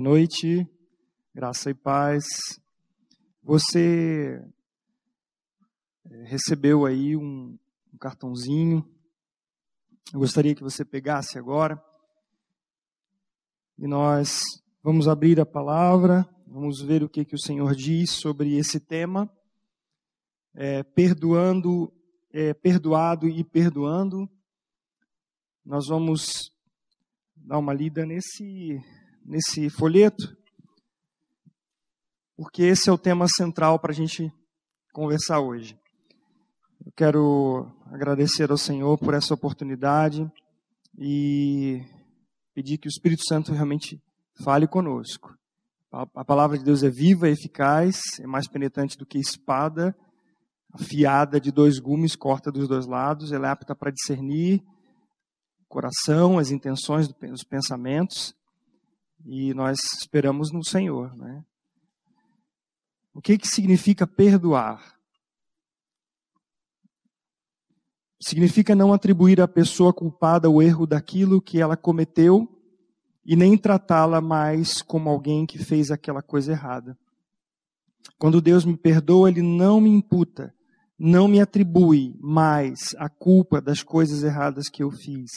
Boa noite, graça e paz. Você recebeu aí um cartãozinho. Eu gostaria que você pegasse agora. E nós vamos abrir a palavra, vamos ver o que o Senhor diz sobre esse tema. Perdoado e perdoando. Nós vamos dar uma lida nesse folheto, porque esse é o tema central para a gente conversar hoje. Eu quero agradecer ao Senhor por essa oportunidade e pedir que o Espírito Santo realmente fale conosco. A palavra de Deus é viva, é eficaz, é mais penetrante do que espada, afiada de 2 gumes, corta dos 2 lados, ela é apta para discernir o coração, as intenções, os pensamentos, e nós esperamos no Senhor, né? O que significa perdoar? Significa não atribuir à pessoa culpada o erro daquilo que ela cometeu e nem tratá-la mais como alguém que fez aquela coisa errada. Quando Deus me perdoa, Ele não me imputa, não me atribui mais a culpa das coisas erradas que eu fiz.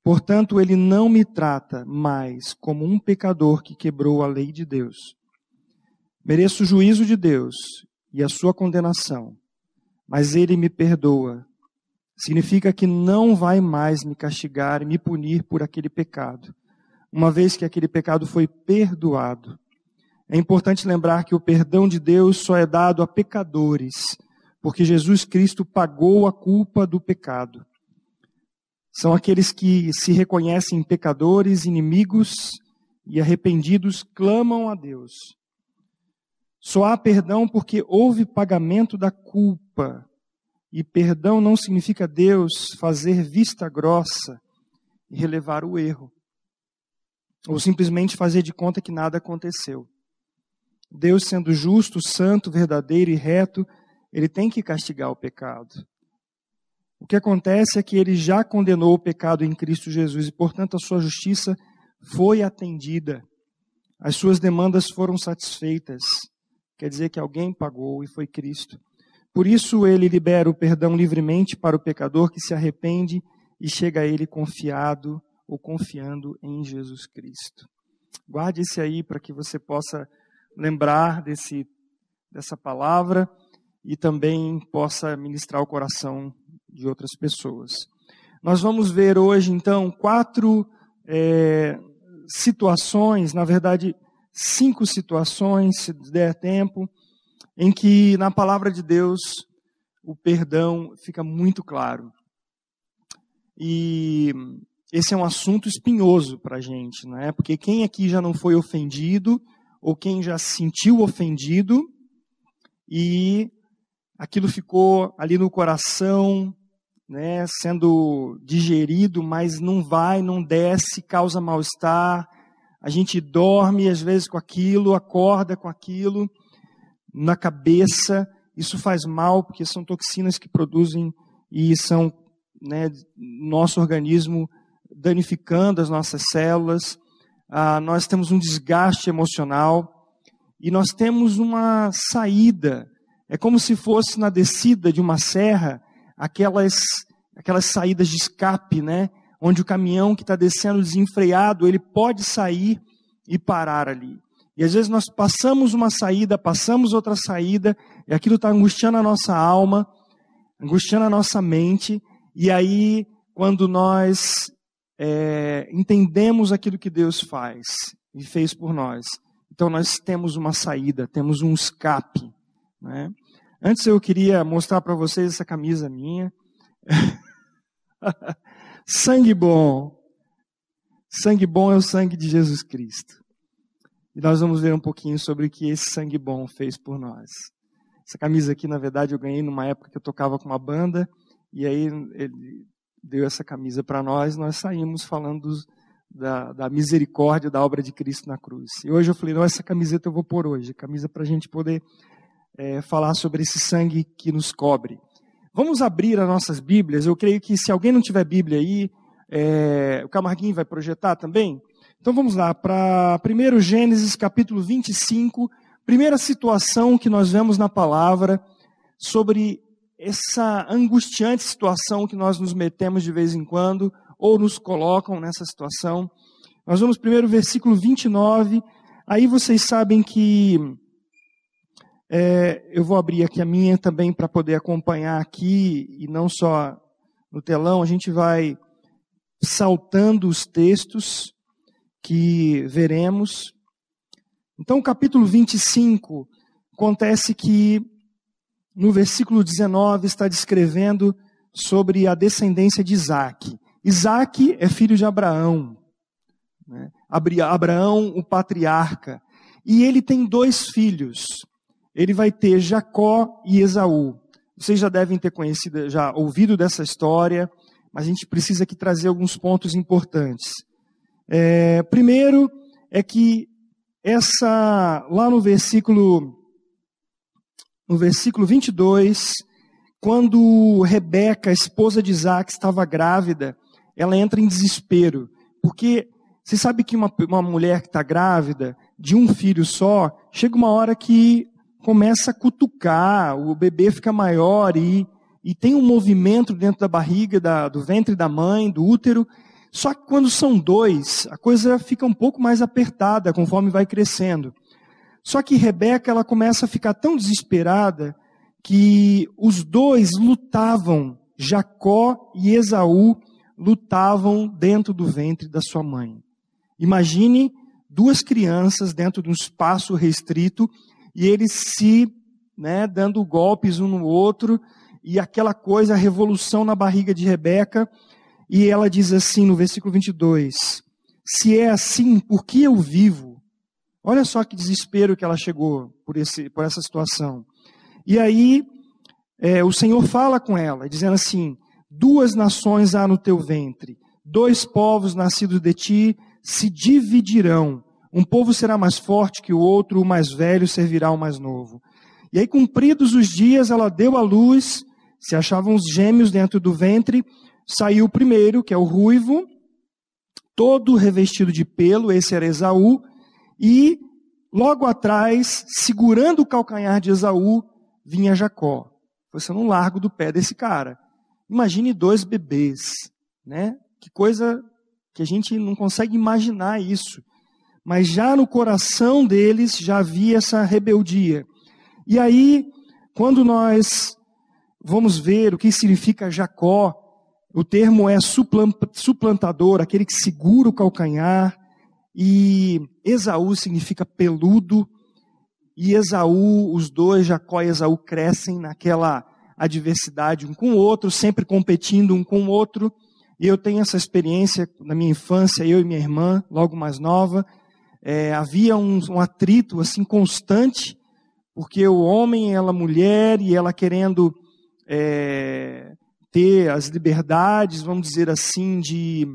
Portanto, Ele não me trata mais como um pecador que quebrou a lei de Deus. Mereço o juízo de Deus e a sua condenação, mas Ele me perdoa. Significa que não vai mais me castigar e me punir por aquele pecado, uma vez que aquele pecado foi perdoado. É importante lembrar que o perdão de Deus só é dado a pecadores, porque Jesus Cristo pagou a culpa do pecado. São aqueles que se reconhecem pecadores, inimigos e arrependidos, clamam a Deus. Só há perdão porque houve pagamento da culpa. E perdão não significa Deus fazer vista grossa e relevar o erro. Ou simplesmente fazer de conta que nada aconteceu. Deus, sendo justo, santo, verdadeiro e reto, Ele tem que castigar o pecado. O que acontece é que Ele já condenou o pecado em Cristo Jesus e, portanto, a sua justiça foi atendida. As suas demandas foram satisfeitas. Quer dizer que alguém pagou e foi Cristo. Por isso Ele libera o perdão livremente para o pecador que se arrepende e chega a Ele confiado ou confiando em Jesus Cristo. Guarde esse aí para que você possa lembrar dessa palavra e também possa ministrar o coração de outras pessoas. Nós vamos ver hoje, então, 4 situações, na verdade, 5 situações, se der tempo, em que na palavra de Deus o perdão fica muito claro. E esse é um assunto espinhoso para a gente, não é? Porque quem aqui já não foi ofendido, ou quem já se sentiu ofendido, e aquilo ficou ali no coração, né, sendo digerido, mas não desce, causa mal-estar. A gente dorme às vezes com aquilo, acorda com aquilo na cabeça. Isso faz mal, porque são toxinas que produzem e são, né, nosso organismo danificando as nossas células. Nós temos um desgaste emocional e nós temos uma saída. É como se fosse na descida de uma serra, aquelas saídas de escape, né? Onde o caminhão que está descendo desenfreado, ele pode sair e parar ali. E às vezes nós passamos uma saída, passamos outra saída, e aquilo está angustiando a nossa alma, angustiando a nossa mente, e aí quando nós entendemos aquilo que Deus faz e fez por nós, então nós temos uma saída, temos um escape, né? Antes eu queria mostrar para vocês essa camisa minha. Sangue bom. Sangue bom é o sangue de Jesus Cristo. E nós vamos ver um pouquinho sobre o que esse sangue bom fez por nós. Essa camisa aqui, na verdade, eu ganhei numa época que eu tocava com uma banda, e aí ele deu essa camisa para nós saímos falando da misericórdia da obra de Cristo na cruz. E hoje eu falei, não, essa camiseta eu vou pôr hoje, camisa para a gente poder falar sobre esse sangue que nos cobre. Vamos abrir as nossas Bíblias. Eu creio que se alguém não tiver Bíblia aí, o Camarguinho vai projetar também. Então vamos lá, para 1 Gênesis capítulo 25, primeira situação que nós vemos na palavra sobre essa angustiante situação que nós nos metemos de vez em quando, ou nos colocam nessa situação. Nós vamos primeiro versículo 29, aí vocês sabem que eu vou abrir aqui a minha também para poder acompanhar aqui, e não só no telão, a gente vai saltando os textos que veremos. Então, o capítulo 25, acontece que no versículo 19 está descrevendo sobre a descendência de Isaac. Isaac é filho de Abraão, né? Abraão, o patriarca, e ele tem 2 filhos. Ele vai ter Jacó e Esaú. Vocês já devem ter conhecido, já ouvido dessa história, mas a gente precisa aqui trazer alguns pontos importantes. Primeiro é que lá no versículo 22, quando Rebeca, a esposa de Isaac, estava grávida, ela entra em desespero, porque você sabe que uma mulher que está grávida, de um filho só, chega uma hora que começa a cutucar, o bebê fica maior e tem um movimento dentro da barriga, do ventre da mãe, do útero. Só que quando são 2, a coisa fica um pouco mais apertada conforme vai crescendo. Só que Rebeca, ela começa a ficar tão desesperada que os 2 lutavam, Jacó e Esaú lutavam dentro do ventre da sua mãe. Imagine 2 crianças dentro de um espaço restrito e eles dando golpes um no outro, e aquela coisa, a revolução na barriga de Rebeca. E ela diz assim no versículo 22, se é assim, por que eu vivo? Olha só que desespero que ela chegou por essa situação. E aí, o Senhor fala com ela, dizendo assim, 2 nações há no teu ventre, 2 povos nascidos de ti se dividirão. Um povo será mais forte que o outro, o mais velho servirá ao mais novo. E aí, cumpridos os dias, ela deu à luz, se achavam os gêmeos dentro do ventre. Saiu o primeiro, que é o ruivo, todo revestido de pelo, esse era Esaú, e logo atrás, segurando o calcanhar de Esaú, vinha Jacó. Você não larga do pé desse cara. Imagine 2 bebês, né? Que coisa que a gente não consegue imaginar isso. Mas já no coração deles já havia essa rebeldia. E aí, quando nós vamos ver o que significa Jacó, o termo é suplantador, aquele que segura o calcanhar, e Esaú significa peludo, e Esaú, os 2, Jacó e Esaú, crescem naquela adversidade um com o outro, sempre competindo um com o outro, e eu tenho essa experiência na minha infância, eu e minha irmã, logo mais nova, havia um atrito assim constante, porque o homem, ela mulher, e ela querendo ter as liberdades, vamos dizer assim, de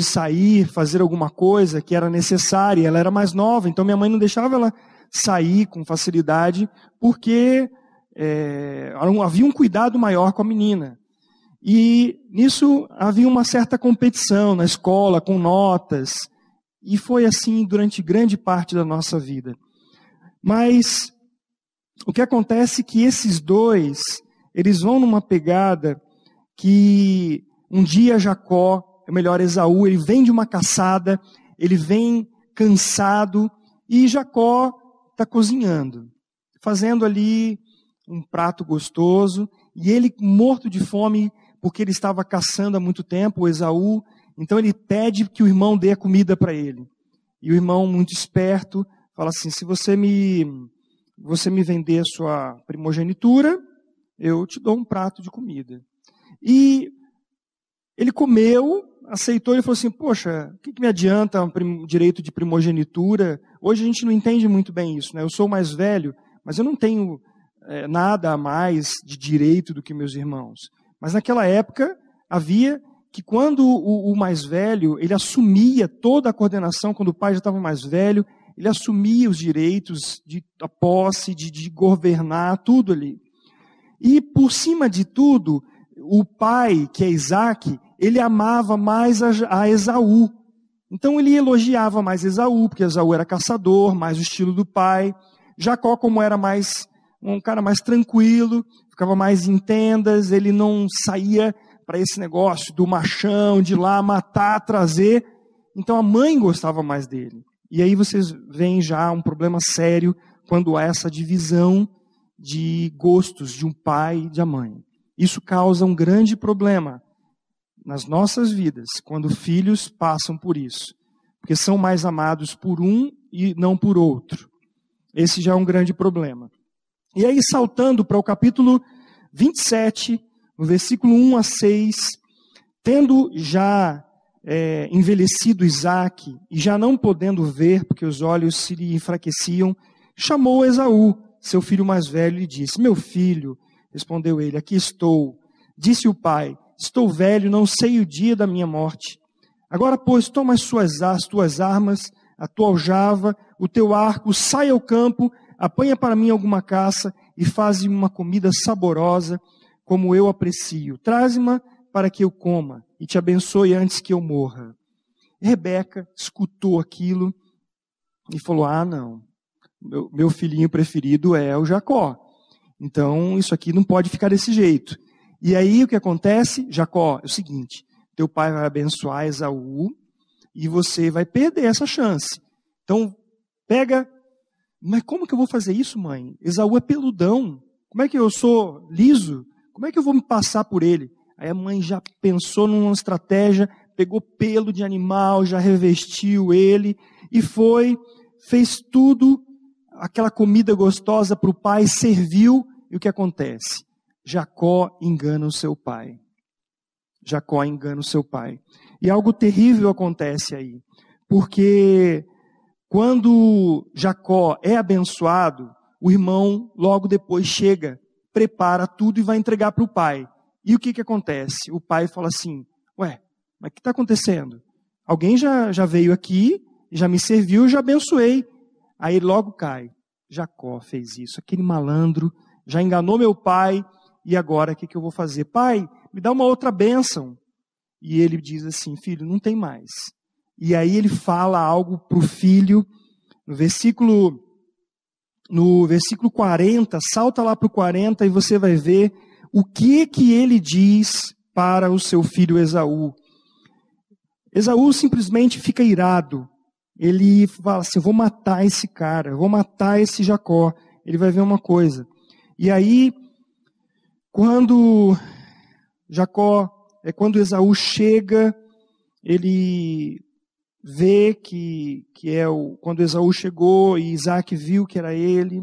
sair, fazer alguma coisa que era necessária. Ela era mais nova, então minha mãe não deixava ela sair com facilidade, porque havia um cuidado maior com a menina. E nisso havia uma certa competição na escola, com notas, e foi assim durante grande parte da nossa vida. Mas o que acontece é que esses 2, eles vão numa pegada que um dia Jacó, Esaú, ele vem de uma caçada, ele vem cansado, e Jacó está cozinhando, fazendo ali um prato gostoso, e ele morto de fome, porque ele estava caçando há muito tempo, o Esaú, então ele pede que o irmão dê a comida para ele. E o irmão, muito esperto, fala assim, se você me vender a sua primogenitura, eu te dou um prato de comida. E ele comeu, aceitou, ele falou assim, poxa, o que me adianta um direito de primogenitura? Hoje a gente não entende muito bem isso, né? Eu sou mais velho, mas eu não tenho nada a mais de direito do que meus irmãos. Mas naquela época, havia que quando o mais velho, ele assumia toda a coordenação, quando o pai já estava mais velho, ele assumia os direitos de a posse, de governar, tudo ali. E por cima de tudo, o pai, que é Isaac, ele amava mais a Esaú. Então ele elogiava mais Esaú, porque Esaú era caçador, mais o estilo do pai. Jacó, como era mais um cara mais tranquilo, ficava mais em tendas, ele não saía para esse negócio do machão, de ir lá matar, trazer. Então a mãe gostava mais dele. E aí vocês veem já um problema sério quando há essa divisão de gostos de um pai e de uma mãe. Isso causa um grande problema nas nossas vidas, quando filhos passam por isso, porque são mais amados por um e não por outro. Esse já é um grande problema. E aí, saltando para o capítulo 27, no versículo 1 a 6, tendo já envelhecido Isaque, e já não podendo ver, porque os olhos se lhe enfraqueciam, chamou Esaú, seu filho mais velho, e disse: meu filho, respondeu ele, aqui estou. Disse o pai: estou velho, não sei o dia da minha morte. Agora, pois, toma as tuas armas, a tua aljava, o teu arco, sai ao campo, apanha para mim alguma caça e faze uma comida saborosa, como eu aprecio. Traze-ma para que eu coma e te abençoe antes que eu morra. Rebeca escutou aquilo e falou: ah, não, meu filhinho preferido é o Jacó. Então, isso aqui não pode ficar desse jeito. E aí, o que acontece? Jacó, é o seguinte: teu pai vai abençoar Esaú e você vai perder essa chance. Então, pega... Mas como que eu vou fazer isso, mãe? Esaú é peludão. Como é que eu sou liso? Como é que eu vou me passar por ele? Aí a mãe já pensou numa estratégia, pegou pelo de animal, já revestiu ele e fez tudo, aquela comida gostosa para o pai, serviu. E o que acontece? Jacó engana o seu pai. Jacó engana o seu pai. E algo terrível acontece aí. Porque quando Jacó é abençoado, o irmão logo depois chega, prepara tudo e vai entregar para o pai. E o que acontece? O pai fala assim: ué, mas o que está acontecendo? Alguém já veio aqui, já me serviu, já abençoei. Aí ele logo cai. Jacó fez isso, aquele malandro, já enganou meu pai, e agora o que eu vou fazer? Pai, me dá uma outra bênção. E ele diz assim: filho, não tem mais. E aí ele fala algo para o filho, no versículo 40, salta lá para o 40 e você vai ver o que ele diz para o seu filho Esaú. Esaú simplesmente fica irado. Ele fala assim: eu vou matar esse cara, eu vou matar esse Jacó. Ele vai ver uma coisa. E aí, quando Esaú chega, ele vê quando Esaú chegou e Isaque viu que era ele,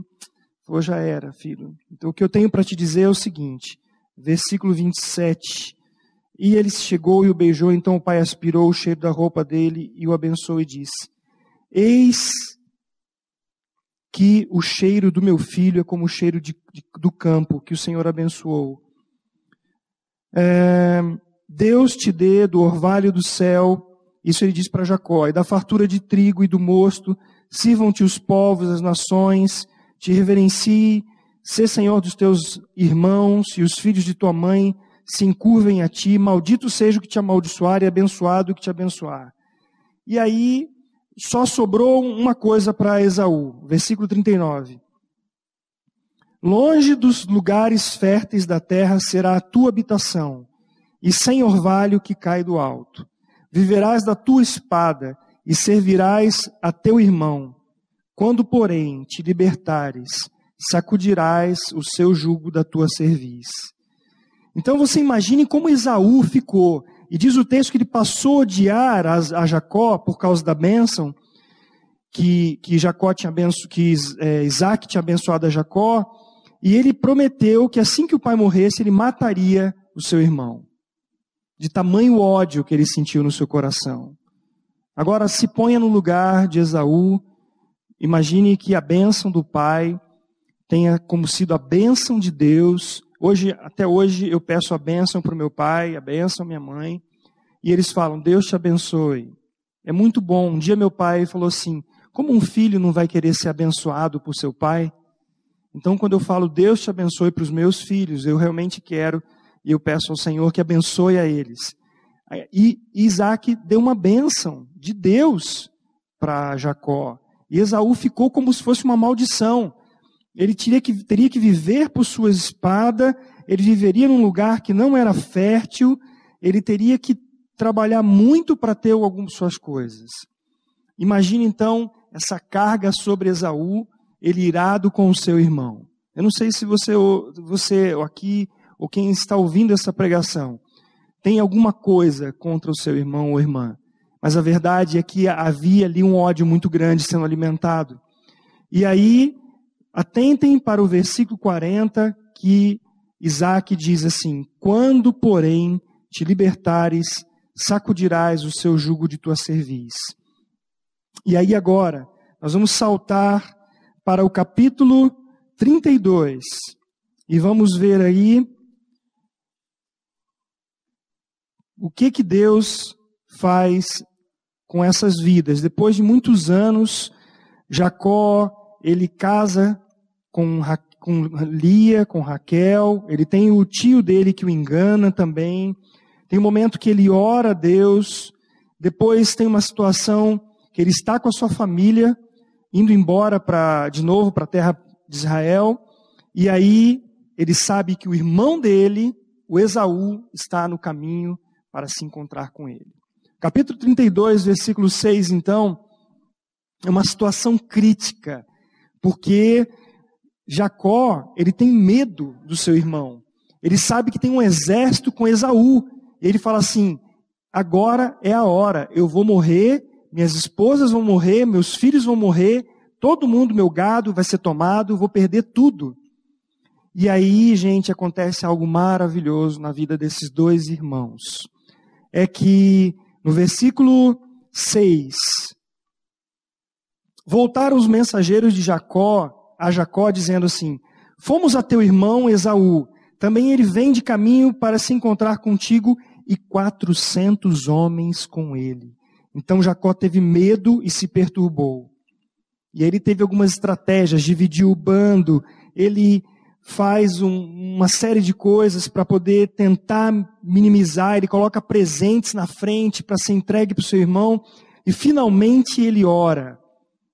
falou: já era, filho. Então o que eu tenho para te dizer é o seguinte, versículo 27, e ele chegou e o beijou, então o pai aspirou o cheiro da roupa dele e o abençoou e disse: eis que o cheiro do meu filho é como o cheiro do campo que o Senhor abençoou. Deus te dê do orvalho do céu, isso ele diz para Jacó, e da fartura de trigo e do mosto, sirvam-te os povos, as nações, te reverencie, sê senhor dos teus irmãos, e os filhos de tua mãe se encurvem a ti, maldito seja o que te amaldiçoar, e abençoado o que te abençoar. E aí, só sobrou uma coisa para Esaú, versículo 39. Longe dos lugares férteis da terra será a tua habitação, e sem orvalho que cai do alto. Viverás da tua espada, e servirás a teu irmão. Quando, porém, te libertares, sacudirás o seu jugo da tua cerviz. Então você imagine como Esaú ficou. E diz o texto que ele passou a odiar a Jacó por causa da bênção que Isaque tinha abençoado a Jacó. E ele prometeu que assim que o pai morresse, ele mataria o seu irmão. De tamanho ódio que ele sentiu no seu coração. Agora se ponha no lugar de Esaú. Imagine que a bênção do pai tenha como sido a bênção de Deus. Até hoje eu peço a bênção para o meu pai, a bênção à minha mãe. E eles falam: Deus te abençoe. É muito bom. Um dia meu pai falou assim: como um filho não vai querer ser abençoado por seu pai? Então quando eu falo Deus te abençoe para os meus filhos, eu realmente quero, e eu peço ao Senhor que abençoe a eles. E Isaque deu uma bênção de Deus para Jacó. E Esaú ficou como se fosse uma maldição. Ele teria que viver por sua espada, ele viveria num lugar que não era fértil, ele teria que trabalhar muito para ter algumas suas coisas. Imagine então essa carga sobre Esaú, ele irado com o seu irmão. Eu não sei se você aqui, ou quem está ouvindo essa pregação, tem alguma coisa contra o seu irmão ou irmã. Mas a verdade é que havia ali um ódio muito grande sendo alimentado. E aí, atentem para o versículo 40, que Isaac diz assim: quando, porém, te libertares, sacudirás o seu jugo de tua cerviz. E aí agora, nós vamos saltar para o capítulo 32. E vamos ver aí o que Deus faz com essas vidas. Depois de muitos anos, Jacó, ele casa com Lia, com Raquel. Ele tem o tio dele que o engana também. Tem um momento que ele ora a Deus. Depois tem uma situação que ele está com a sua família, indo embora de novo para a terra de Israel. E aí ele sabe que o irmão dele, o Esaú, está no caminho para se encontrar com ele. Capítulo 32, versículo 6, então, é uma situação crítica, porque Jacó, ele tem medo do seu irmão. Ele sabe que tem um exército com Esaú. Ele fala assim: agora é a hora, eu vou morrer, minhas esposas vão morrer, meus filhos vão morrer, todo mundo, meu gado vai ser tomado, vou perder tudo. E aí, gente, acontece algo maravilhoso na vida desses dois irmãos. É que no versículo 6, voltaram os mensageiros de Jacó a Jacó dizendo assim: fomos a teu irmão Esaú, também ele vem de caminho para se encontrar contigo, e 400 homens com ele. Então Jacó teve medo e se perturbou. E ele teve algumas estratégias, dividiu o bando, ele faz uma série de coisas para poder tentar minimizar, ele coloca presentes na frente para ser entregue para o seu irmão, e finalmente ele ora.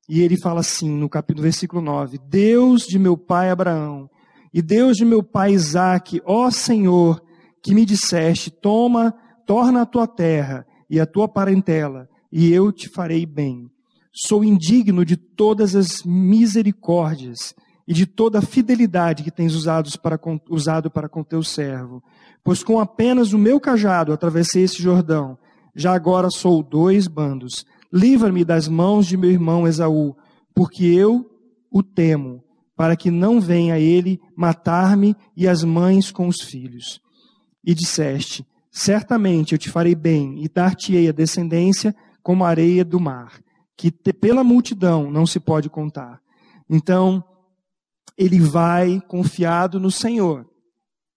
E ele fala assim, no versículo 9: Deus de meu pai Abraão, e Deus de meu pai Isaque, ó Senhor, que me disseste, torna a tua terra e a tua parentela, e eu te farei bem. Sou indigno de todas as misericórdias e de toda a fidelidade que tens usado para com teu servo. Pois com apenas o meu cajado atravessei esse Jordão. Já agora sou 2 bandos. Livra-me das mãos de meu irmão Esaú, porque eu o temo, para que não venha ele matar-me e as mães com os filhos. E disseste: certamente eu te farei bem e dar-te-ei a descendência como a areia do mar, que pela multidão não se pode contar. Então, ele vai confiado no Senhor,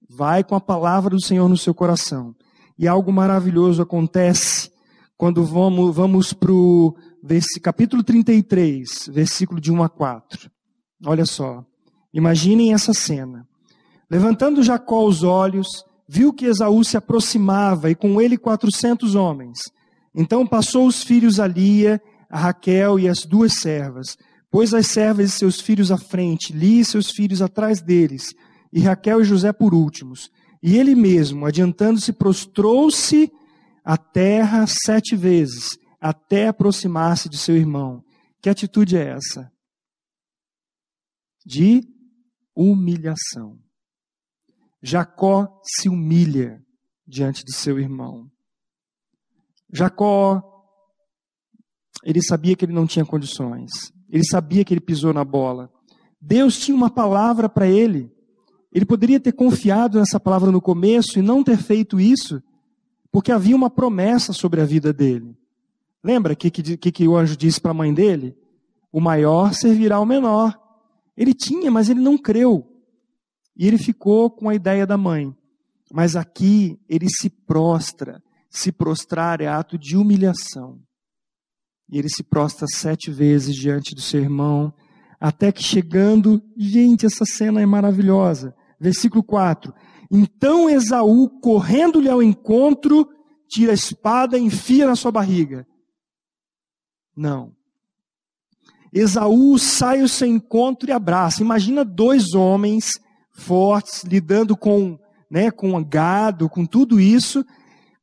vai com a palavra do Senhor no seu coração. E algo maravilhoso acontece quando vamos para o capítulo 33, versículo de 1 a 4. Olha só, imaginem essa cena. Levantando Jacó os olhos, viu que Esaú se aproximava e com ele 400 homens. Então passou os filhos a Lia, a Raquel e as 2 servas. Pôs as servas e seus filhos à frente, Lia e seus filhos atrás deles, e Raquel e José por últimos. E ele mesmo, adiantando-se, prostrou-se à terra 7 vezes, até aproximar-se de seu irmão. Que atitude é essa? De humilhação. Jacó se humilha diante de seu irmão. Jacó, ele sabia que ele não tinha condições. Ele sabia que ele pisou na bola. Deus tinha uma palavra para ele. Ele poderia ter confiado nessa palavra no começo e não ter feito isso, porque havia uma promessa sobre a vida dele. Lembra que o anjo disse para a mãe dele? O maior servirá ao menor. Ele tinha, mas ele não creu. E ele ficou com a ideia da mãe. Mas aqui ele se prostra. Se prostrar é ato de humilhação. E ele se prostra 7 vezes diante do seu irmão, até que chegando, gente, essa cena é maravilhosa. Versículo 4. Então Esaú, correndo-lhe ao encontro, tira a espada e enfia na sua barriga. Não. Esaú sai ao seu encontro e abraça. Imagina dois homens fortes, lidando com gado, com tudo isso,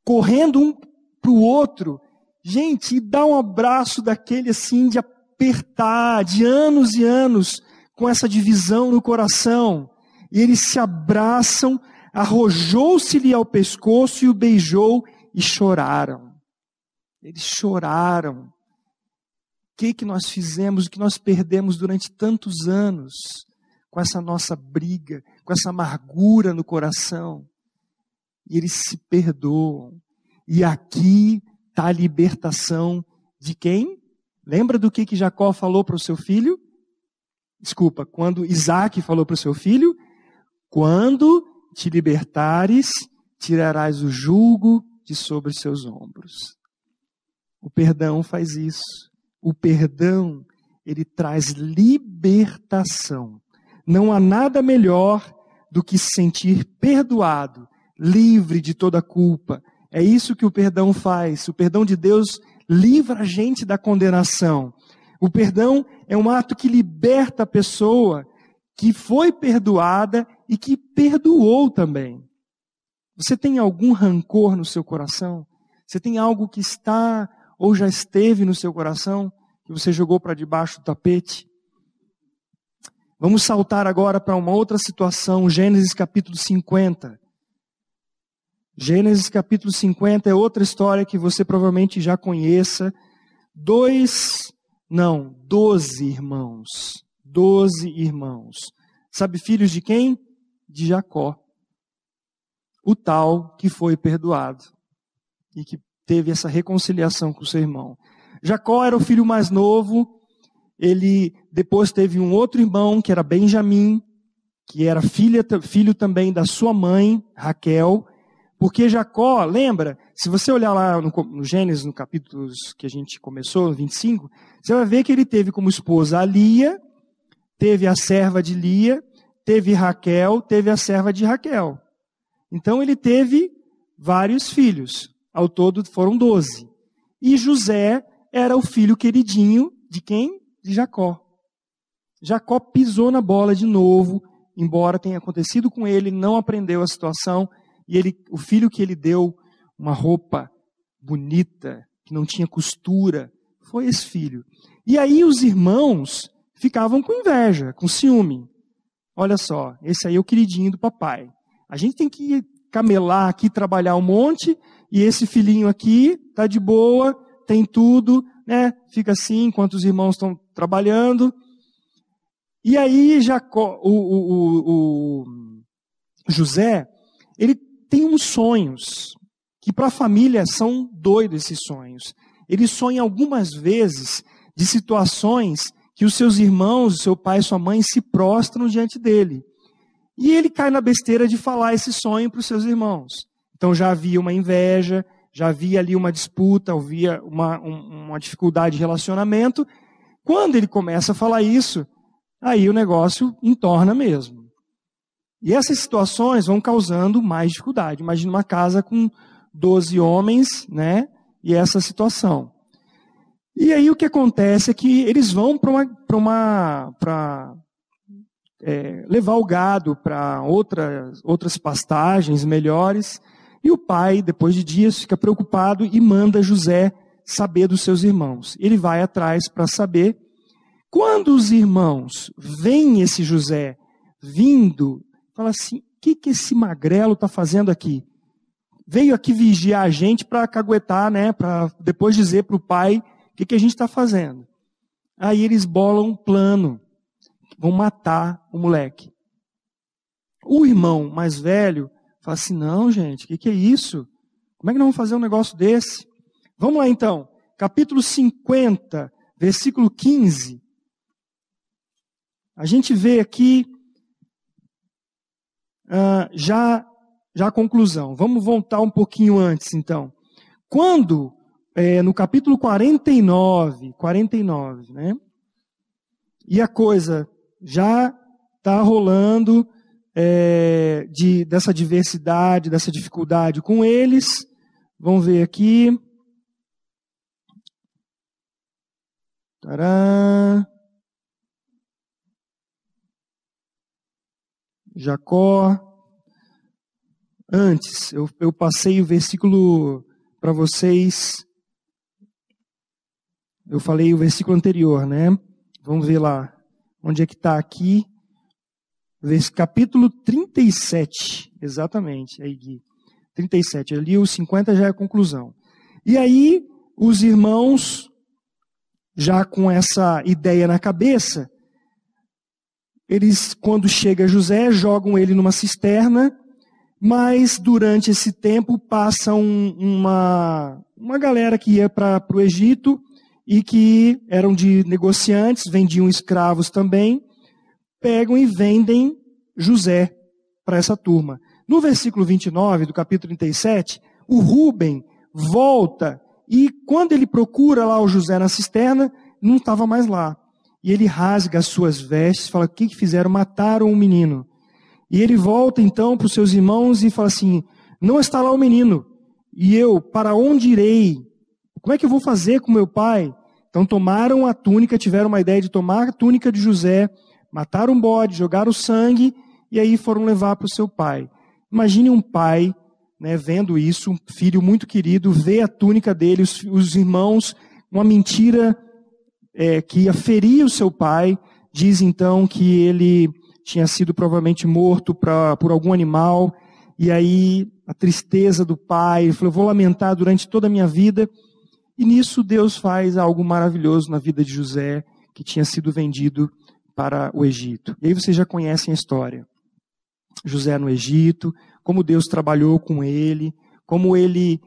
correndo um para o outro. Gente, e dá um abraço daquele assim, de apertar, de anos e anos, com essa divisão no coração. E eles se abraçam, arrojou-se-lhe ao pescoço e o beijou e choraram. Eles choraram. O que nós fizemos, o que nós perdemos durante tantos anos, com essa nossa briga, com essa amargura no coração. E eles se perdoam. E aqui está a libertação de quem? Lembra do que Jacó falou para o seu filho? Desculpa, quando Isaac falou para o seu filho? Quando te libertares, tirarás o jugo de sobre os seus ombros. O perdão faz isso. O perdão, ele traz libertação. Não há nada melhor do que se sentir perdoado, livre de toda culpa. É isso que o perdão faz. O perdão de Deus livra a gente da condenação. O perdão é um ato que liberta a pessoa que foi perdoada e que perdoou também. Você tem algum rancor no seu coração? Você tem algo que está ou já esteve no seu coração, que você jogou para debaixo do tapete? Vamos saltar agora para uma outra situação, Gênesis capítulo 50. Gênesis capítulo 50 é outra história que você provavelmente já conheça. 12 irmãos. 12 irmãos. Sabe filhos de quem? De Jacó. O tal que foi perdoado e que teve essa reconciliação com o seu irmão. Jacó era o filho mais novo. Ele depois teve um outro irmão, que era Benjamim, que era filho também da sua mãe, Raquel. Porque Jacó, lembra, se você olhar lá no Gênesis, no capítulo que a gente começou, 25, você vai ver que ele teve como esposa a Lia, teve a serva de Lia, teve Raquel, teve a serva de Raquel. Então ele teve vários filhos, ao todo foram 12. E José era o filho queridinho de quem? De Jacó. Jacó pisou na bola de novo, embora tenha acontecido com ele, não aprendeu a situação. E o filho que ele deu uma roupa bonita, que não tinha costura, foi esse filho. E aí os irmãos ficavam com inveja, com ciúme. Olha só, esse aí é o queridinho do papai. A gente tem que camelar aqui, trabalhar um monte, e esse filhinho aqui tá de boa, tem tudo, né? Fica assim enquanto os irmãos estão trabalhando. E aí Jacó, José, ele tem uns sonhos, que para a família são doidos esses sonhos. Ele sonha algumas vezes de situações que os seus irmãos, seu pai e sua mãe se prostram diante dele. E ele cai na besteira de falar esse sonho para os seus irmãos. Então já havia uma inveja, já havia ali uma disputa, havia uma dificuldade de relacionamento. Quando ele começa a falar isso, aí o negócio entorna mesmo. E essas situações vão causando mais dificuldade. Imagina uma casa com 12 homens, né? E essa situação. E aí o que acontece é que eles vão levar o gado para outras pastagens melhores. E o pai, depois de dias, fica preocupado e manda José saber dos seus irmãos. Ele vai atrás para saber. Quando os irmãos veem esse José vindo, fala assim, o que esse magrelo está fazendo aqui? Veio aqui vigiar a gente para caguetar, né? Para depois dizer para o pai o que a gente está fazendo. Aí eles bolam um plano, vão matar o moleque. O irmão mais velho fala assim, não gente, o que é isso? Como é que nós vamos fazer um negócio desse? Vamos lá então, capítulo 50, versículo 15. A gente vê aqui já a conclusão. Vamos voltar um pouquinho antes, então. Quando, no capítulo 49, né? E a coisa já está rolando dessa diversidade, dessa dificuldade com eles. Vamos ver aqui. Tarã. Jacó. Antes, eu passei o versículo para vocês. Eu falei o versículo anterior, né? Vamos ver lá. Onde é que está aqui? Capítulo 37. Exatamente. Aí, Gui. 37. Ali o 50 já é a conclusão. E aí, os irmãos, já com essa ideia na cabeça, eles, quando chega José, jogam ele numa cisterna, mas durante esse tempo passa uma galera que ia para o Egito e que eram de negociantes, vendiam escravos também, pegam e vendem José para essa turma. No versículo 29 do capítulo 37, o Rúben volta e quando ele procura lá o José na cisterna, não estava mais lá. E ele rasga as suas vestes, fala, o que fizeram? Mataram o menino. E ele volta então para os seus irmãos e fala assim, não está lá o menino. E eu, para onde irei? Como é que eu vou fazer com meu pai? Então tomaram a túnica, tiveram uma ideia de tomar a túnica de José, mataram um bode, jogaram sangue e aí foram levar para o seu pai. Imagine um pai, né, vendo isso, um filho muito querido, vê a túnica dele, os irmãos, uma mentira que ia ferir o seu pai, diz então que ele tinha sido provavelmente morto por algum animal, e aí a tristeza do pai, ele falou, eu vou lamentar durante toda a minha vida, e nisso Deus faz algo maravilhoso na vida de José, que tinha sido vendido para o Egito. E aí vocês já conhecem a história. José no Egito, como Deus trabalhou com ele, como ele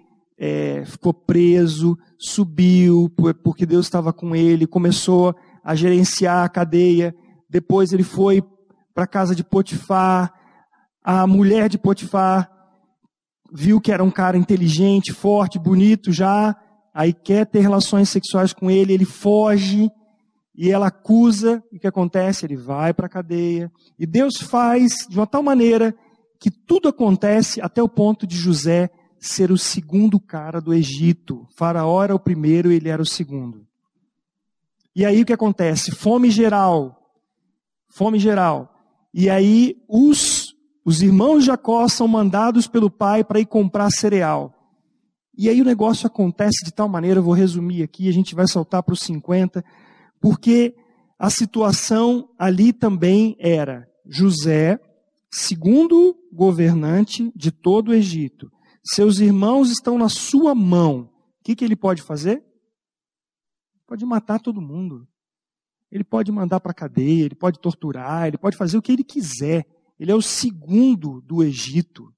ficou preso, subiu, porque Deus estava com ele, começou a gerenciar a cadeia, depois ele foi para a casa de Potifar, a mulher de Potifar viu que era um cara inteligente, forte, bonito já, aí quer ter relações sexuais com ele, ele foge, e ela acusa, e o que acontece? Ele vai para a cadeia, e Deus faz de uma tal maneira que tudo acontece até o ponto de José ser o segundo cara do Egito. Faraó era o primeiro e ele era o segundo. E aí o que acontece? Fome geral. E aí os irmãos de Jacó são mandados pelo pai para ir comprar cereal. E aí o negócio acontece de tal maneira, eu vou resumir aqui, a gente vai saltar para os 50, porque a situação ali também era José, segundo governante de todo o Egito. Seus irmãos estão na sua mão. O que ele pode fazer? Pode matar todo mundo. Ele pode mandar para a cadeia, ele pode torturar, ele pode fazer o que ele quiser. Ele é o segundo do Egito.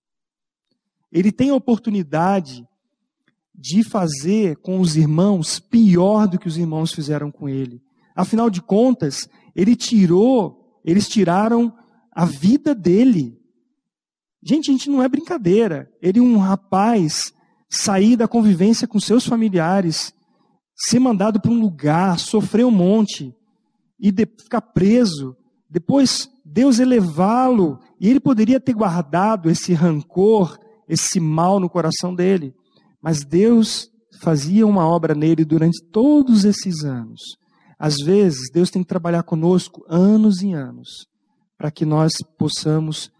Ele tem a oportunidade de fazer com os irmãos pior do que os irmãos fizeram com ele. Afinal de contas, eles tiraram a vida dele. Gente não é brincadeira. Ele, um rapaz, sair da convivência com seus familiares, ser mandado para um lugar, sofrer um monte e ficar preso. Depois, Deus elevá-lo e ele poderia ter guardado esse rancor, esse mal no coração dele. Mas Deus fazia uma obra nele durante todos esses anos. Às vezes, Deus tem que trabalhar conosco anos e anos, para que nós possamos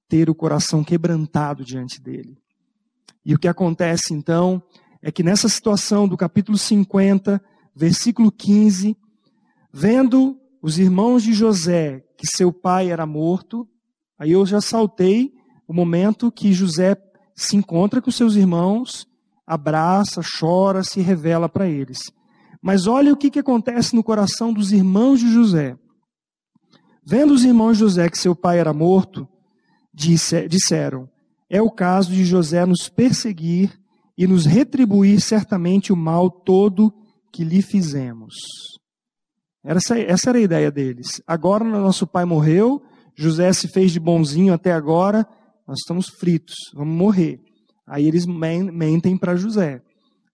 ter o coração quebrantado diante dele. E o que acontece então, é que nessa situação do capítulo 50, versículo 15, vendo os irmãos de José, que seu pai era morto, aí eu já saltei o momento que José se encontra com seus irmãos, abraça, chora, se revela para eles. Mas olha o que acontece no coração dos irmãos de José. Vendo os irmãos de José que seu pai era morto, disseram, é o caso de José nos perseguir e nos retribuir certamente o mal todo que lhe fizemos. Essa era a ideia deles. Agora nosso pai morreu, José se fez de bonzinho até agora, nós estamos fritos, vamos morrer. Aí eles mentem para José,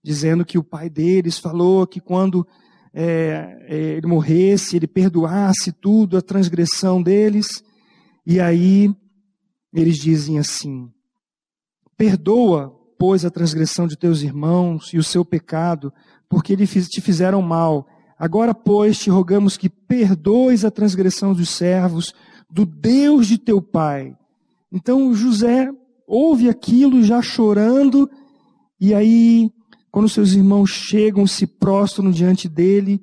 dizendo que o pai deles falou que quando ele morresse, ele perdoasse tudo, a transgressão deles. E aí eles dizem assim, perdoa, pois, a transgressão de teus irmãos e o seu pecado, porque eles te fizeram mal. agora, pois, te rogamos que perdoes a transgressão dos servos do Deus de teu pai. Então José ouve aquilo já chorando, e aí, quando seus irmãos chegam, se prostram diante dele,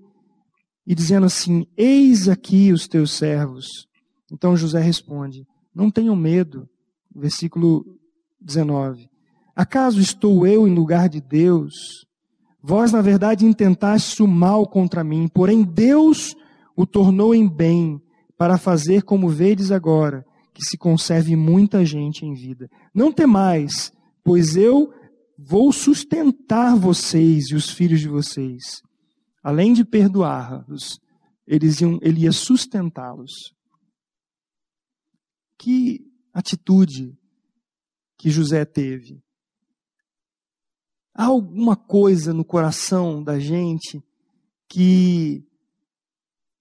e dizendo assim, eis aqui os teus servos. Então José responde, não tenham medo. Versículo 19. Acaso estou eu em lugar de Deus? Vós, na verdade, intentastes o mal contra mim, porém Deus o tornou em bem, para fazer como vedes agora, que se conserve muita gente em vida. Não temais, pois eu vou sustentar vocês e os filhos de vocês. Além de perdoá-los, ele ia sustentá-los. Que atitude que José teve. Há alguma coisa no coração da gente que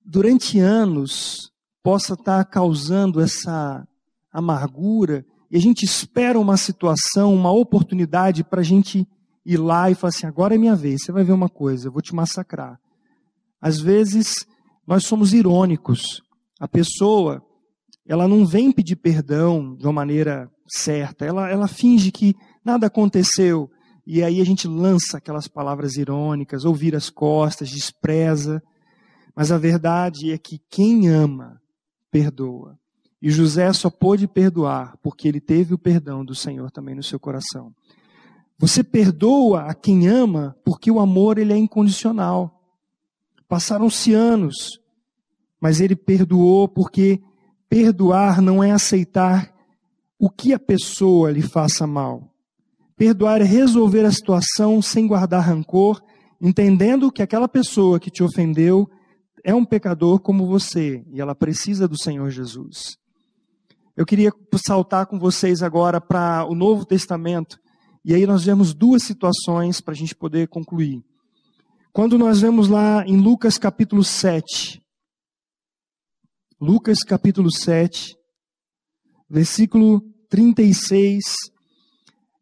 durante anos possa estar causando essa amargura e a gente espera uma situação, uma oportunidade para a gente ir lá e falar assim, agora é minha vez, você vai ver uma coisa, eu vou te massacrar. Às vezes nós somos irônicos. A pessoa, ela não vem pedir perdão de uma maneira certa, ela finge que nada aconteceu. E aí a gente lança aquelas palavras irônicas, ou vira as costas, despreza. Mas a verdade é que quem ama, perdoa. E José só pôde perdoar porque ele teve o perdão do Senhor também no seu coração. Você perdoa a quem ama porque o amor ele é incondicional. Passaram-se anos, mas ele perdoou porque perdoar não é aceitar o que a pessoa lhe faça mal. Perdoar é resolver a situação sem guardar rancor, entendendo que aquela pessoa que te ofendeu é um pecador como você, e ela precisa do Senhor Jesus. Eu queria saltar com vocês agora para o Novo Testamento, e aí nós vemos duas situações para a gente poder concluir. Quando nós vemos lá em Lucas capítulo 7, Lucas capítulo 7, versículo 36,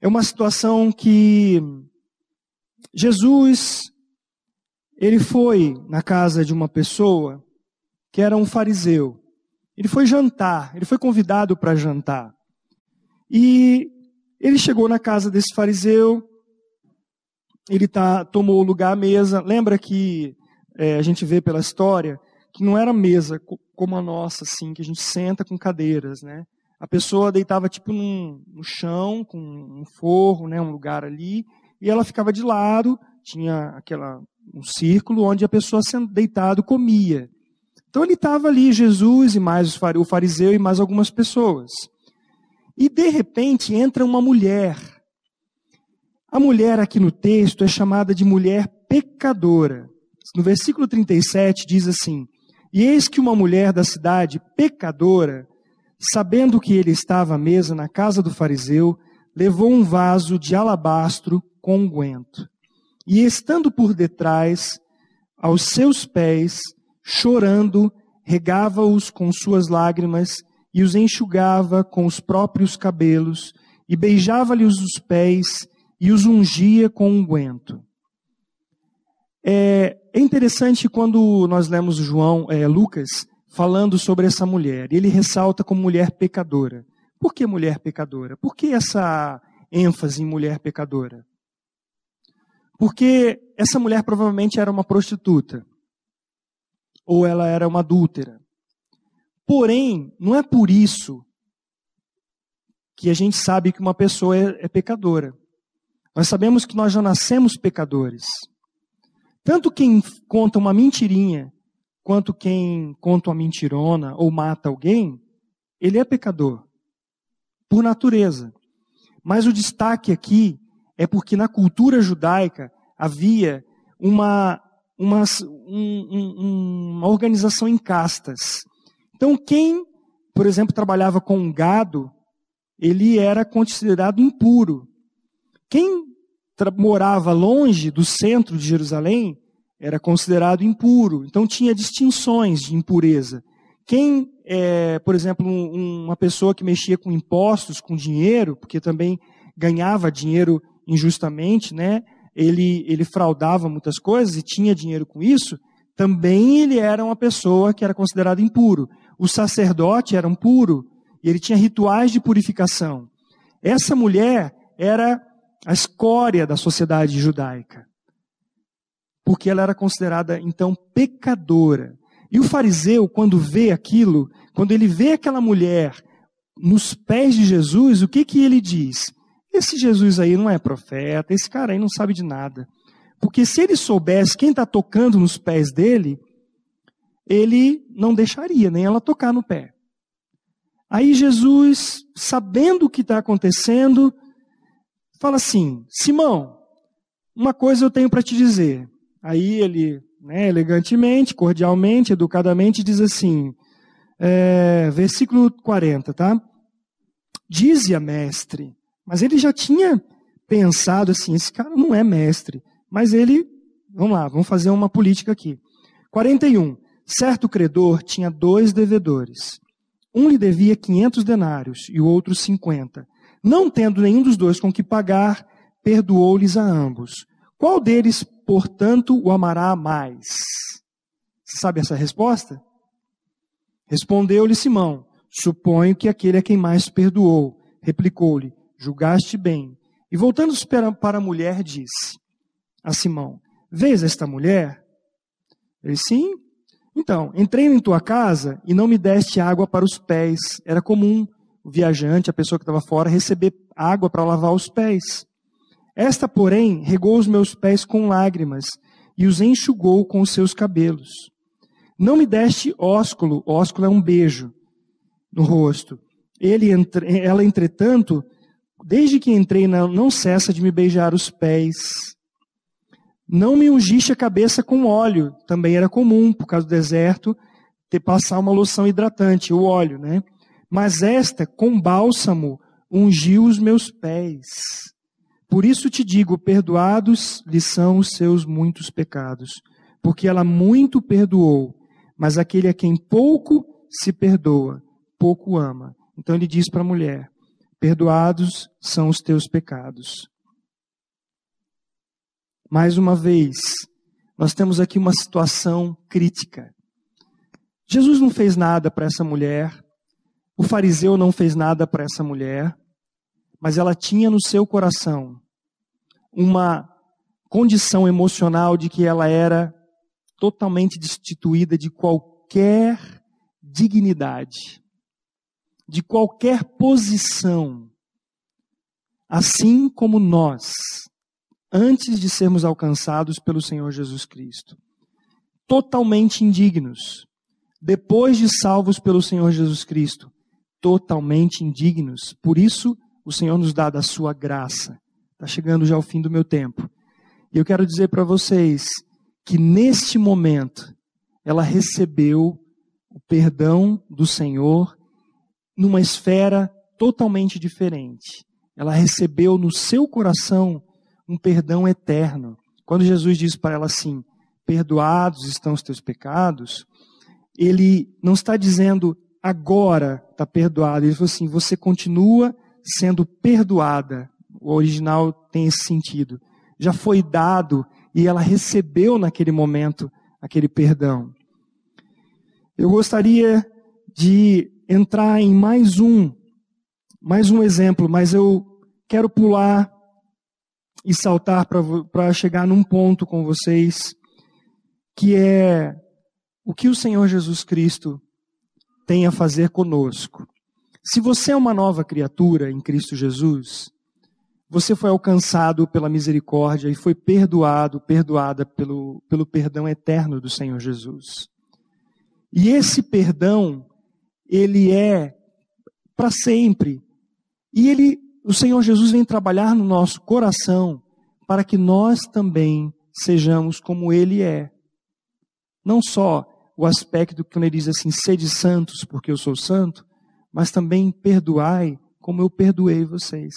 é uma situação que Jesus, ele foi na casa de uma pessoa que era um fariseu. Ele foi jantar, ele foi convidado para jantar. E ele chegou na casa desse fariseu, ele tomou lugar à mesa. Lembra que a gente vê pela história que não era mesa como a nossa, assim, que a gente senta com cadeiras, né? A pessoa deitava tipo no chão, com um forro, né, um lugar ali, e ela ficava de lado, tinha um círculo onde a pessoa deitado comia. Então ele estava ali, Jesus e mais o fariseu e mais algumas pessoas. E de repente entra uma mulher. A mulher aqui no texto é chamada de mulher pecadora. No versículo 37 diz assim, e eis que uma mulher da cidade pecadora, sabendo que ele estava à mesa na casa do fariseu, levou um vaso de alabastro com unguento. E estando por detrás, aos seus pés, chorando, regava-os com suas lágrimas e os enxugava com os próprios cabelos e beijava-lhes os pés e os ungia com unguento. É interessante quando nós lemos Lucas, falando sobre essa mulher. Ele ressalta como mulher pecadora. Por que mulher pecadora? Por que essa ênfase em mulher pecadora? Porque essa mulher provavelmente era uma prostituta. Ou ela era uma adúltera. Porém, não é por isso que a gente sabe que uma pessoa é pecadora. Nós sabemos que nós já nascemos pecadores. Tanto quem conta uma mentirinha, quanto quem conta uma mentirona ou mata alguém, ele é pecador, por natureza. Mas o destaque aqui é porque na cultura judaica havia uma organização em castas. Então quem, por exemplo, trabalhava com gado, ele era considerado impuro. Quem morava longe do centro de Jerusalém era considerado impuro. Então tinha distinções de impureza. Quem, por exemplo, uma pessoa que mexia com impostos, com dinheiro, porque também ganhava dinheiro injustamente, né? Ele fraudava muitas coisas e tinha dinheiro com isso. também ele era uma pessoa que era considerada impuro. O sacerdote era impuro e ele tinha rituais de purificação. Essa mulher era a escória da sociedade judaica, porque ela era considerada, então, pecadora. E o fariseu, quando vê aquilo, quando ele vê aquela mulher nos pés de Jesus, o que ele diz? Esse Jesus aí não é profeta, esse cara aí não sabe de nada. Porque se ele soubesse quem está tocando nos pés dele, ele não deixaria nem ela tocar no pé. Aí Jesus, sabendo o que está acontecendo, fala assim: Simão, uma coisa eu tenho para te dizer. Aí ele, elegantemente, cordialmente, educadamente, diz assim, versículo 40, tá? Dize-a, mestre. Mas ele já tinha pensado assim, esse cara não é mestre. Mas ele, vamos lá, vamos fazer uma política aqui. 41. Certo credor tinha 2 devedores. Um lhe devia 500 denários e o outro 50. Não tendo nenhum dos dois com que pagar, perdoou-lhes a ambos. Qual deles, portanto, o amará mais? Você sabe essa resposta? Respondeu-lhe Simão: suponho que aquele a quem mais perdoou. Replicou-lhe: julgaste bem. E voltando-se para a mulher, disse a Simão: vês esta mulher? Ele: sim. Então, entrei em tua casa e não me deste água para os pés. Era comum o viajante, a pessoa que estava fora, receber água para lavar os pés. Esta, porém, regou os meus pés com lágrimas e os enxugou com os seus cabelos. Não me deste ósculo, ósculo é um beijo no rosto. Ela, entretanto, desde que entrei, não cessa de me beijar os pés. Não me ungiste a cabeça com óleo, também era comum, por causa do deserto, passar uma loção hidratante, o óleo, né? Mas esta, com bálsamo, ungiu os meus pés. Por isso te digo, perdoados lhe são os seus muitos pecados, porque ela muito perdoou, mas aquele a quem pouco se perdoa, pouco ama. Então ele diz para a mulher: perdoados são os teus pecados. Mais uma vez, nós temos aqui uma situação crítica. Jesus não fez nada para essa mulher, o fariseu não fez nada para essa mulher, mas ela tinha no seu coração uma condição emocional de que ela era totalmente destituída de qualquer dignidade, de qualquer posição, assim como nós, antes de sermos alcançados pelo Senhor Jesus Cristo. Totalmente indignos. Depois de salvos pelo Senhor Jesus Cristo, totalmente indignos. Por isso, o Senhor nos dá da sua graça. Está chegando já o fim do meu tempo. E eu quero dizer para vocês que neste momento, ela recebeu o perdão do Senhor numa esfera totalmente diferente. Ela recebeu no seu coração um perdão eterno. Quando Jesus diz para ela assim, perdoados estão os teus pecados, ele não está dizendo agora está perdoado. Ele falou assim, você continua sendo perdoada. O original tem esse sentido. Já foi dado e ela recebeu naquele momento aquele perdão. Eu gostaria de entrar em mais um exemplo, mas eu quero pular e saltar para chegar num ponto com vocês, que é o que o Senhor Jesus Cristo tem a fazer conosco. Se você é uma nova criatura em Cristo Jesus, você foi alcançado pela misericórdia e foi perdoada pelo perdão eterno do Senhor Jesus. E esse perdão, ele é para sempre. E o Senhor Jesus vem trabalhar no nosso coração para que nós também sejamos como Ele é. Não só o aspecto que ele diz assim, sede santos porque eu sou santo, mas também perdoai como eu perdoei vocês.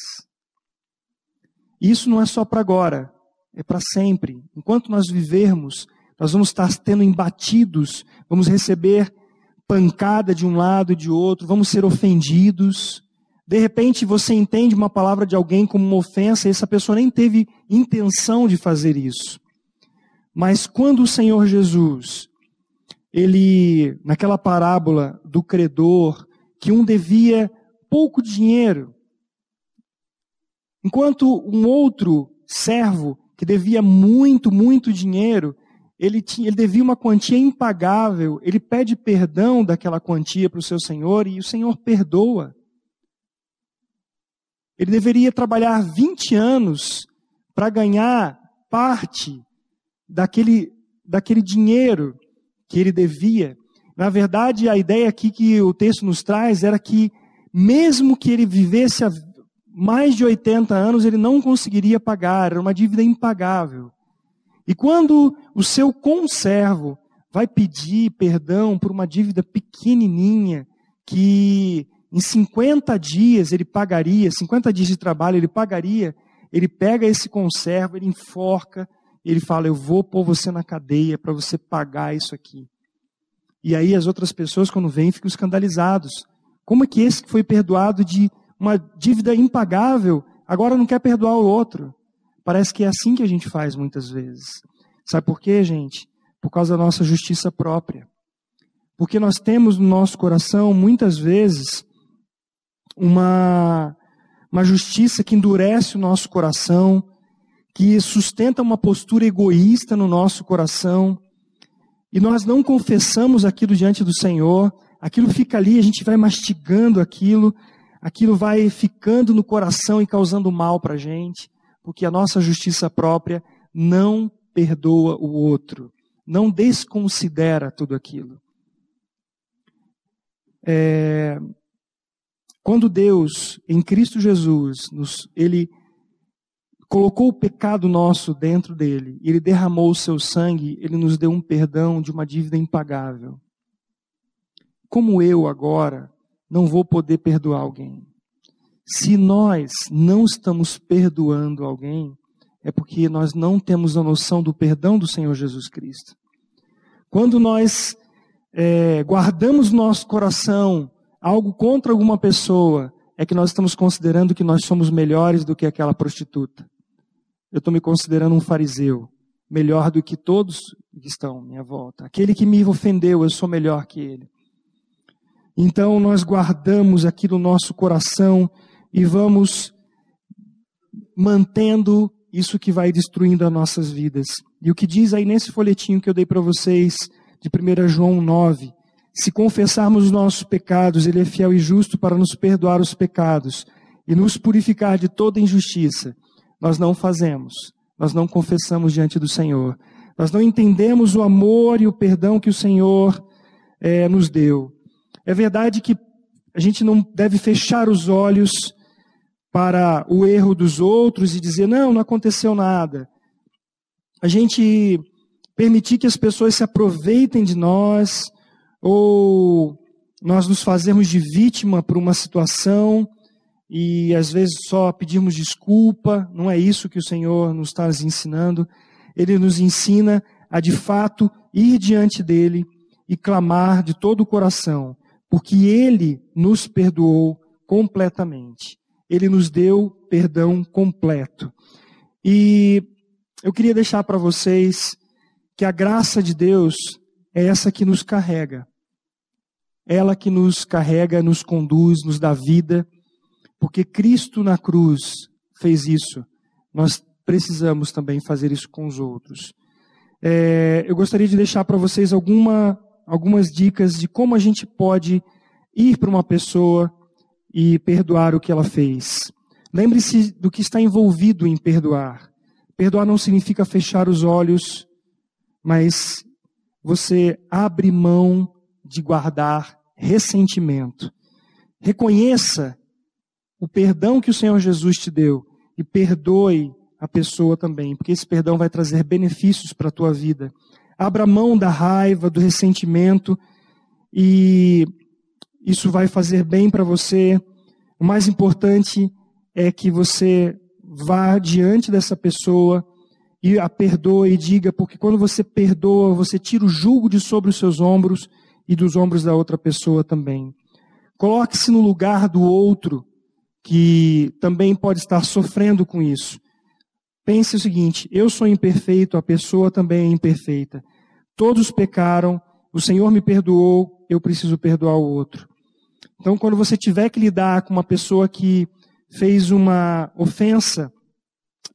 Isso não é só para agora, é para sempre. Enquanto nós vivermos, nós vamos estar sendo embatidos, vamos receber pancada de um lado e de outro, vamos ser ofendidos. De repente você entende uma palavra de alguém como uma ofensa e essa pessoa nem teve intenção de fazer isso. Mas quando o Senhor Jesus, ele, naquela parábola do credor, que um devia pouco dinheiro, enquanto um outro servo, que devia muito, muito dinheiro, ele devia uma quantia impagável, ele pede perdão daquela quantia para o seu senhor e o senhor perdoa. Ele deveria trabalhar 20 anos para ganhar parte daquele dinheiro que ele devia. Na verdade, a ideia aqui que o texto nos traz era que, mesmo que ele vivesse mais de 80 anos, ele não conseguiria pagar, era uma dívida impagável. E quando o seu conservo vai pedir perdão por uma dívida pequenininha, que em 50 dias ele pagaria, 50 dias de trabalho ele pagaria, ele pega esse conservo, ele enforca, ele fala, eu vou pôr você na cadeia para você pagar isso aqui. E aí as outras pessoas, quando vêm, ficam escandalizados. Como é que esse que foi perdoado de uma dívida impagável, agora não quer perdoar o outro? Parece que é assim que a gente faz muitas vezes. Sabe por quê, gente? Por causa da nossa justiça própria. Porque nós temos no nosso coração, muitas vezes, uma justiça que endurece o nosso coração, que sustenta uma postura egoísta no nosso coração, e nós não confessamos aquilo diante do Senhor, aquilo fica ali, a gente vai mastigando aquilo vai ficando no coração e causando mal para a gente, porque a nossa justiça própria não perdoa o outro, não desconsidera tudo aquilo. Quando Deus, em Cristo Jesus, Ele colocou o pecado nosso dentro dele, Ele derramou o seu sangue, Ele nos deu um perdão de uma dívida impagável. Como eu agora não vou poder perdoar alguém? Se nós não estamos perdoando alguém, é porque nós não temos a noção do perdão do Senhor Jesus Cristo. Quando nós guardamos no nosso coração algo contra alguma pessoa, é que nós estamos considerando que nós somos melhores do que aquela prostituta. Eu estou me considerando um fariseu, melhor do que todos que estão à minha volta. Aquele que me ofendeu, eu sou melhor que ele. Então nós guardamos aqui no nosso coração e vamos mantendo isso que vai destruindo as nossas vidas. E o que diz aí nesse folhetinho que eu dei para vocês, de 1 João 9, se confessarmos os nossos pecados, Ele é fiel e justo para nos perdoar os pecados e nos purificar de toda injustiça. Nós não fazemos, nós não confessamos diante do Senhor. Nós não entendemos o amor e o perdão que o Senhor nos deu. É verdade que a gente não deve fechar os olhos para o erro dos outros e dizer, não aconteceu nada. A gente permitir que as pessoas se aproveitem de nós, ou nós nos fazermos de vítima por uma situação e às vezes só pedirmos desculpa. Não é isso que o Senhor nos está ensinando. Ele nos ensina a de fato ir diante dele e clamar de todo o coração, porque Ele nos perdoou completamente. Ele nos deu perdão completo. E eu queria deixar para vocês que a graça de Deus é essa que nos carrega. Ela que nos carrega, nos conduz, nos dá vida, porque Cristo na cruz fez isso. Nós precisamos também fazer isso com os outros. Eu gostaria de deixar para vocês algumas dicas de como a gente pode ir para uma pessoa e perdoar o que ela fez. Lembre-se do que está envolvido em perdoar. Perdoar não significa fechar os olhos, mas você abre mão de guardar ressentimento. Reconheça o perdão que o Senhor Jesus te deu e perdoe a pessoa também, porque esse perdão vai trazer benefícios para a tua vida. Abra mão da raiva, do ressentimento, e isso vai fazer bem para você. O mais importante é que você vá diante dessa pessoa e a perdoe e diga, porque quando você perdoa, você tira o jugo de sobre os seus ombros e dos ombros da outra pessoa também. Coloque-se no lugar do outro, que também pode estar sofrendo com isso. Pense o seguinte, eu sou imperfeito, a pessoa também é imperfeita. Todos pecaram o Senhor me perdoou, eu preciso perdoar o outro. Então, quando você tiver que lidar com uma pessoa que fez uma ofensa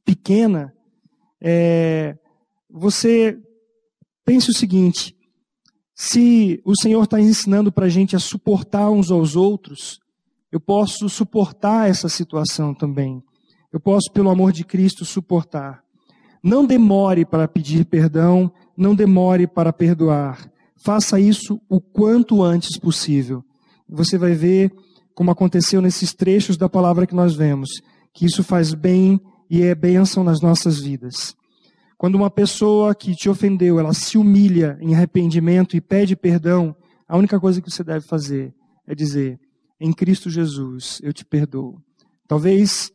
pequena, você pense o seguinte: se o Senhor está ensinando para a gente a suportar uns aos outros, eu posso suportar essa situação também. Eu posso, pelo amor de Cristo, suportar. Não demore para pedir perdão, não demore para perdoar. Faça isso o quanto antes possível. Você vai ver, como aconteceu nesses trechos da palavra que nós vemos, que isso faz bem e é bênção nas nossas vidas. Quando uma pessoa que te ofendeu, ela se humilha em arrependimento e pede perdão, a única coisa que você deve fazer é dizer: em Cristo Jesus, eu te perdoo. Talvez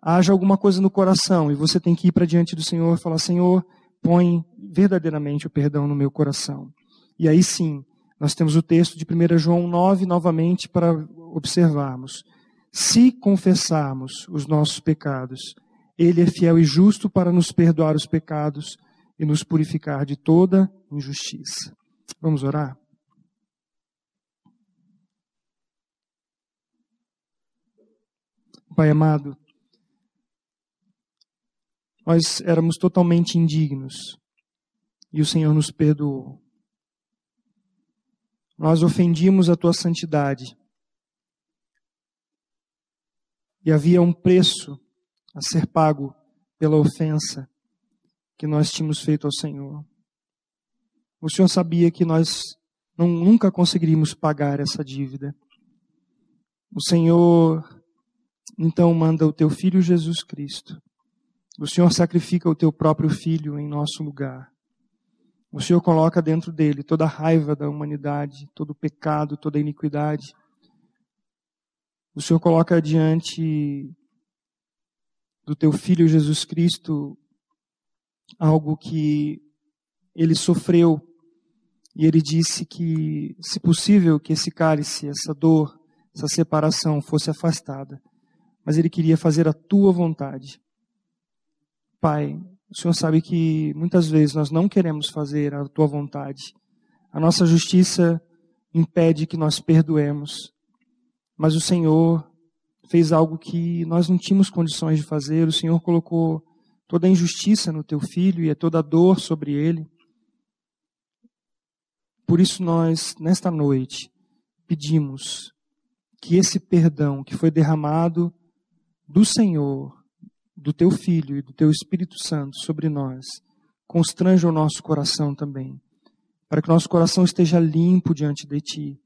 haja alguma coisa no coração e você tem que ir para diante do Senhor e falar: Senhor, põe verdadeiramente o perdão no meu coração. E aí sim, nós temos o texto de 1 João 9 novamente para observarmos. Se confessarmos os nossos pecados, Ele é fiel e justo para nos perdoar os pecados e nos purificar de toda injustiça. Vamos orar? Pai amado, nós éramos totalmente indignos e o Senhor nos perdoou. Nós ofendimos a Tua santidade e havia um preço a ser pago pela ofensa que nós tínhamos feito ao Senhor. O Senhor sabia que nós nunca conseguiríamos pagar essa dívida. O Senhor então manda o Teu Filho Jesus Cristo. O Senhor sacrifica o Teu próprio Filho em nosso lugar. O Senhor coloca dentro dele toda a raiva da humanidade, todo o pecado, toda a iniquidade. O Senhor coloca diante do Teu Filho Jesus Cristo algo que Ele sofreu. E Ele disse que, se possível, que esse cálice, essa dor, essa separação fosse afastada. Mas Ele queria fazer a Tua vontade. Pai, o Senhor sabe que muitas vezes nós não queremos fazer a Tua vontade. A nossa justiça impede que nós perdoemos. Mas o Senhor fez algo que nós não tínhamos condições de fazer. O Senhor colocou toda a injustiça no Teu Filho e toda a dor sobre Ele. Por isso nós, nesta noite, pedimos que esse perdão que foi derramado do Senhor, do Teu Filho e do Teu Espírito Santo sobre nós, constranja o nosso coração também, para que nosso coração esteja limpo diante de Ti,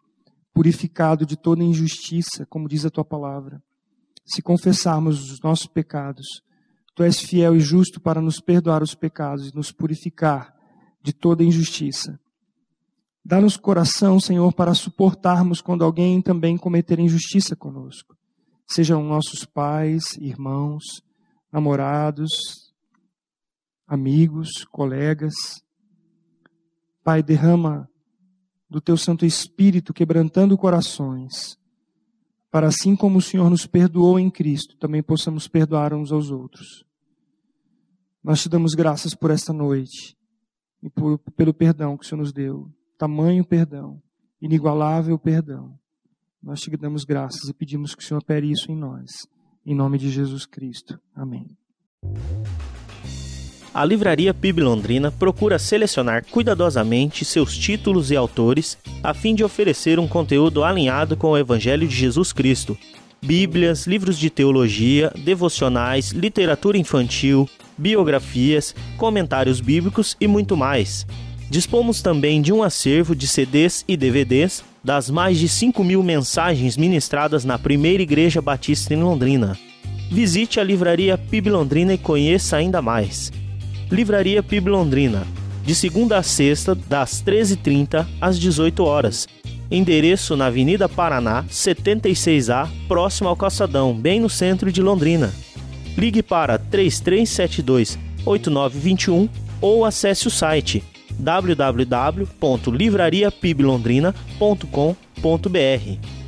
purificado de toda injustiça, como diz a Tua palavra. Se confessarmos os nossos pecados, Tu és fiel e justo para nos perdoar os pecados e nos purificar de toda injustiça. Dá-nos coração, Senhor, para suportarmos quando alguém também cometer injustiça conosco. Sejam nossos pais, irmãos, namorados, amigos, colegas. Pai, derrama do Teu Santo Espírito, quebrantando corações, para assim como o Senhor nos perdoou em Cristo, também possamos perdoar uns aos outros. Nós Te damos graças por esta noite e pelo perdão que o Senhor nos deu. Tamanho perdão, inigualável perdão. Nós Te damos graças e pedimos que o Senhor opere isso em nós. Em nome de Jesus Cristo. Amém. A Livraria PIB Londrina procura selecionar cuidadosamente seus títulos e autores a fim de oferecer um conteúdo alinhado com o Evangelho de Jesus Cristo. Bíblias, livros de teologia, devocionais, literatura infantil, biografias, comentários bíblicos e muito mais. Dispomos também de um acervo de CDs e DVDs das mais de 5.000 mensagens ministradas na Primeira Igreja Batista em Londrina. Visite a Livraria PIB Londrina e conheça ainda mais. Livraria PIB Londrina, de segunda a sexta, das 13h30 às 18 horas. Endereço na Avenida Paraná, 76A, próximo ao Calçadão, bem no centro de Londrina. Ligue para 3372-8921 ou acesse o site www.livrariapiblondrina.com.br.